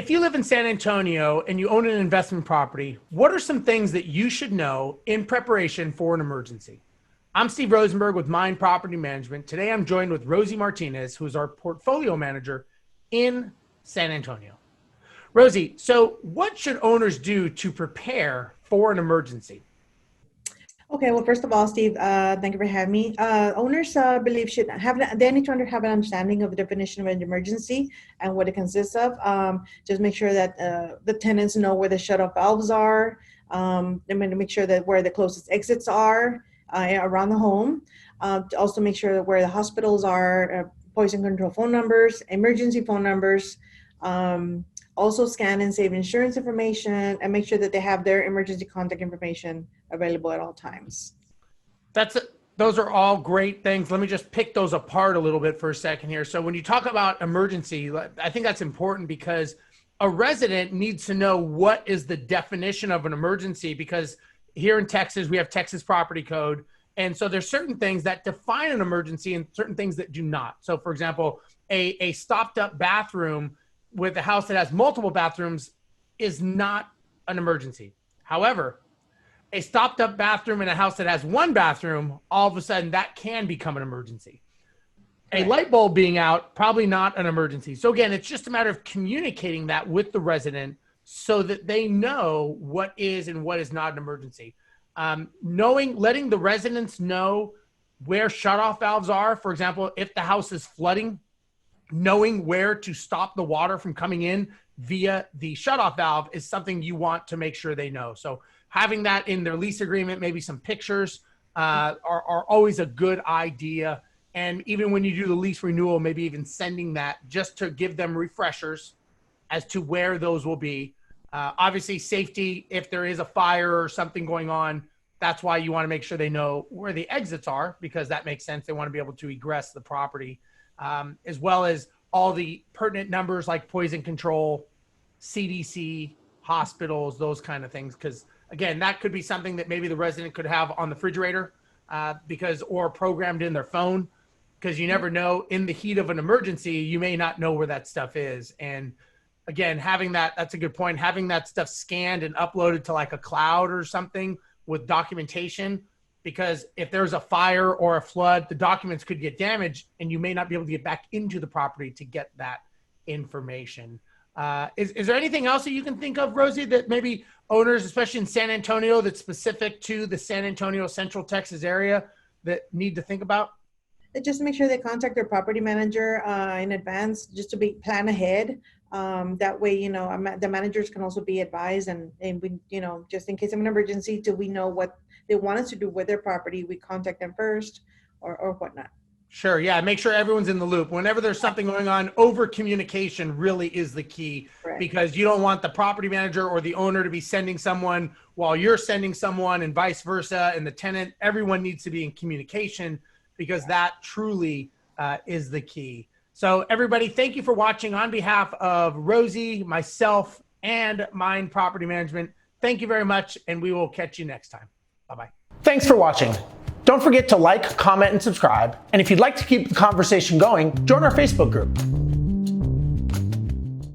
If you live in San Antonio and you own an investment property, what are some things that you should know in preparation for an emergency? I'm Steve Rosenberg with Mynd Property Management. Today I'm joined with Rosie Martinez, who is our portfolio manager in San Antonio. Rosie, so what should owners do to prepare for an emergency? Okay, well, first of all, Steve, thank you for having me. Owners believe they need to have an understanding of the definition of an emergency and what it consists of. Just make sure that the tenants know where the shut-off valves are. They make sure that where the closest exits are around the home. To also make sure that where the hospitals are, poison control phone numbers, emergency phone numbers. Also scan and save insurance information and make sure that they have their emergency contact information available at all times. Those are all great things. Let me just pick those apart a little bit for a second here. So when you talk about emergency, I think that's important because a resident needs to know what is the definition of an emergency, because here in Texas, we have Texas Property Code. And so there's certain things that define an emergency and certain things that do not. So for example, a stopped up bathroom with a house that has multiple bathrooms is not an emergency. However, a stopped up bathroom in a house that has one bathroom, all of a sudden that can become an emergency. A light bulb being out, probably not an emergency. So again, it's just a matter of communicating that with the resident so that they know what is and what is not an emergency. Letting the residents know where shutoff valves are. For example, if the house is flooding, knowing where to stop the water from coming in via the shutoff valve is something you want to make sure they know. So having that in their lease agreement, maybe some pictures are always a good idea. And even when you do the lease renewal, maybe even sending that just to give them refreshers as to where those will be. Obviously safety, if there is a fire or something going on, that's why you want to make sure they know where the exits are, because that makes sense. They want to be able to egress the property. As well as all the pertinent numbers like poison control, CDC, hospitals, those kind of things. Because again, that could be something that maybe the resident could have on the refrigerator or programmed in their phone, because you never know, in the heat of an emergency, you may not know where that stuff is. And again, that's a good point. Having that stuff scanned and uploaded to like a cloud or something with documentation, because if there's a fire or a flood, the documents could get damaged and you may not be able to get back into the property to get that information. Is there anything else that you can think of, Rosie, that maybe owners, especially in San Antonio, that's specific to the San Antonio Central Texas area that need to think about? Just make sure they contact their property manager in advance, just to plan ahead. That way, the managers can also be advised, and we, just in case of an emergency, till we know what they want us to do with their property, we contact them first or whatnot. Sure. Yeah. Make sure everyone's in the loop. Whenever there's something going on, over communication really is the key. Correct. Because you don't want the property manager or the owner to be sending someone while you're sending someone, and vice versa. And the tenant, everyone needs to be in communication, because that truly is the key. So everybody, thank you for watching. On behalf of Rosie, myself, and Mynd Property Management, thank you very much. And we will catch you next time. Bye-bye. Thanks for watching. Don't forget to like, comment, and subscribe. And if you'd like to keep the conversation going, join our Facebook group.